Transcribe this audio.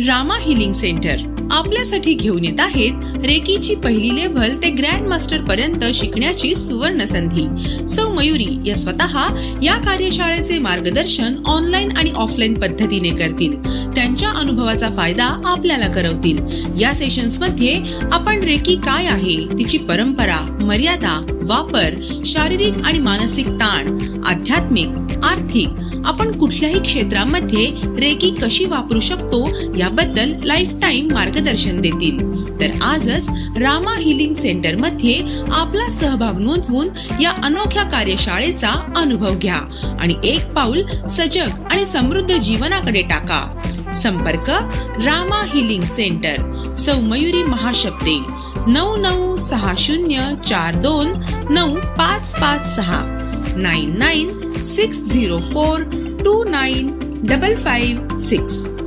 Rama healing centre आपल्यासाठी घेऊन येत आहेत रेकीची पहिली लेव्हल ते ग्रँड मास्टर पर्यंत शिकण्याची सुवर्ण संधी। सौ मयुरी या स्वतः या कार्यशाळेचे मार्गदर्शन ऑनलाईन आणि ऑफलाईन पद्धतीने करतील। त्यांच्या अनुभवाचा फायदा आपल्याला करवतील। या सेशन्स मध्ये आपण रेकी काय आहे, तिची परंपरा, मर्यादा, वापर, शारीरिक आणि मानसिक ताण, आध्यात्मिक, आर्थिक, आपण कुठल्याही क्षेत्रामध्ये रेकी कशी वापरू शकतो याबद्दल लाईफ टाइम मार्गदर्शन देतील। तर आजच रामा हिलिंग सेंटर मध्ये आपला सहभाग नोंदवून या अनोख्या कार्यशाळेचा अनुभव घ्या आणि एक पाऊल सजग आणि समृद्ध जीवनाकडे टाका। संपर्क रामा हिलिंग सेंटर, सौ मयुरी महाशब्दे, 9960429556 9960429556।